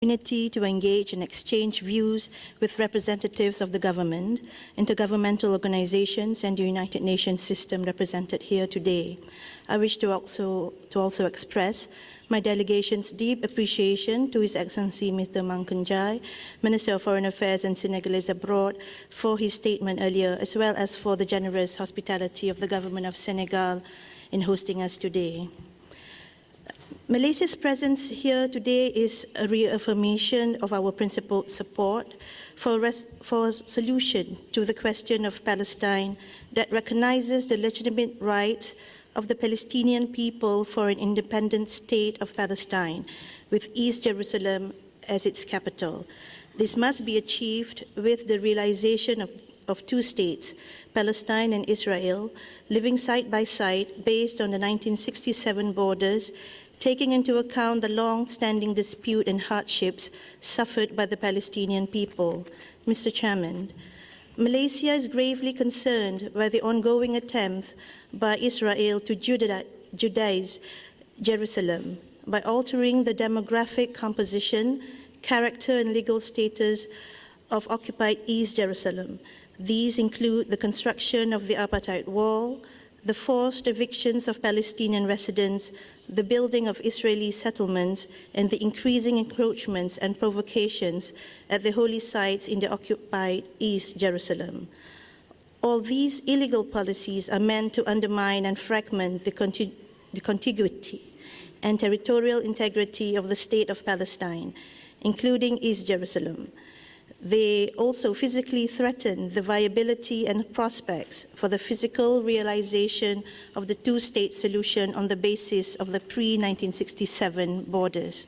opportunity to engage and exchange views with representatives of the government, intergovernmental organizations, and the United Nations system represented here today. I wish to also express my delegation's deep appreciation to His Excellency Mr. Mankunjai, Minister of Foreign Affairs and Senegalese Abroad, for his statement earlier, as well as for the generous hospitality of the government of Senegal in hosting us today. Malaysia's presence here today is a reaffirmation of our principled support for a solution to the question of Palestine that recognizes the legitimate rights of the Palestinian people for an independent state of Palestine, with East Jerusalem as its capital. This must be achieved with the realization of two states, Palestine and Israel, living side by side based on the 1967 borders, taking into account the long-standing dispute and hardships suffered by the Palestinian people. Mr. Chairman, Malaysia is gravely concerned by the ongoing attempts by Israel to Judaize Jerusalem by altering the demographic composition, character, and legal status of occupied East Jerusalem. These include the construction of the apartheid wall, the forced evictions of Palestinian residents, the building of Israeli settlements, and the increasing encroachments and provocations at the holy sites in the occupied East Jerusalem. All these illegal policies are meant to undermine and fragment the contiguity and territorial integrity of the state of Palestine, including East Jerusalem. They also physically threaten the viability and prospects for the physical realization of the two-state solution on the basis of the pre-1967 borders.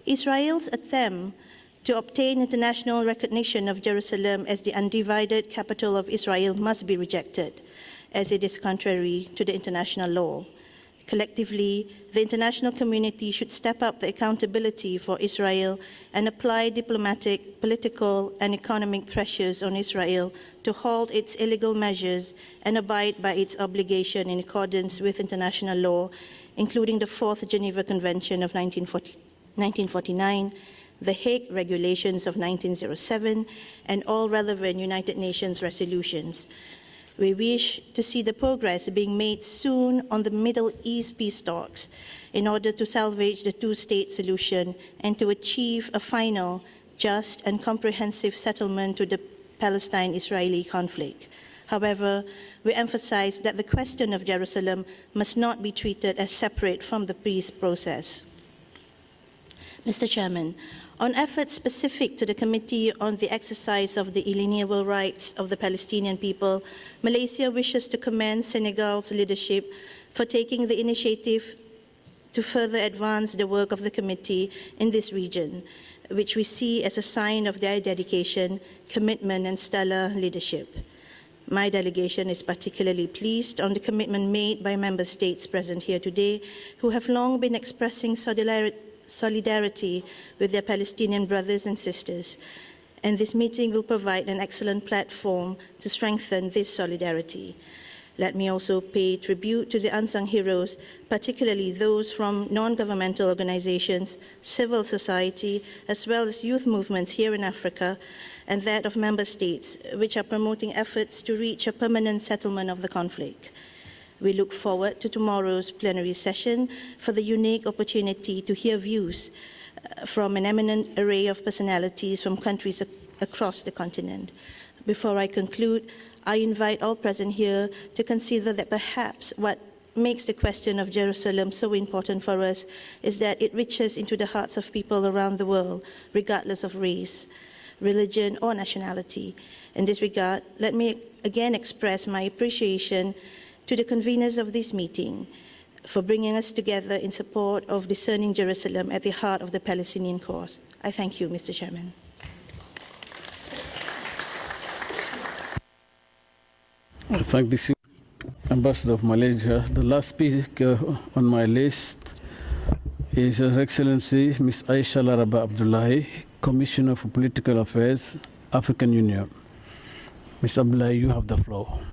Israel's attempt to obtain international recognition of Jerusalem as the undivided capital of Israel must be rejected, as it is contrary to the international law. Collectively, the international community should step up the accountability for Israel and apply diplomatic, political, and economic pressures on Israel to halt its illegal measures and abide by its obligation in accordance with international law, including the Fourth Geneva Convention of 1949, the Hague Regulations of 1907, and all relevant United Nations resolutions. We wish to see the progress being made soon on the Middle East peace talks in order to salvage the two-state solution and to achieve a final, just, and comprehensive settlement to the Palestine-Israeli conflict. However, we emphasize that the question of Jerusalem must not be treated as separate from the peace process. Mr. Chairman, on efforts specific to the Committee on the Exercise of the Inalienable Rights of the Palestinian People, Malaysia wishes to commend Senegal's leadership for taking the initiative to further advance the work of the Committee in this region, which we see as a sign of their dedication, commitment, and stellar leadership. My delegation is particularly pleased on the commitment made by member states present here today, who have long been expressing solidarity with their Palestinian brothers and sisters, and this meeting will provide an excellent platform to strengthen this solidarity. Let me also pay tribute to the unsung heroes, particularly those from non-governmental organizations, civil society, as well as youth movements here in Africa, and that of member states, which are promoting efforts to reach a permanent settlement of the conflict. We look forward to tomorrow's plenary session for the unique opportunity to hear views from an eminent array of personalities from countries across the continent. Before I conclude, I invite all present here to consider that perhaps what makes the question of Jerusalem so important for us is that it reaches into the hearts of people around the world, regardless of race, religion, or nationality. In this regard, let me again express my appreciation to the conveners of this meeting for bringing us together in support of discerning Jerusalem at the heart of the Palestinian cause. I thank you, Mr. Chairman. I thank the Ambassador of Malaysia. The last speaker on my list is Her Excellency Ms. Aisha Laraba Abdullahi, Commissioner for Political Affairs, African Union. Ms. Abdullahi, you have the floor.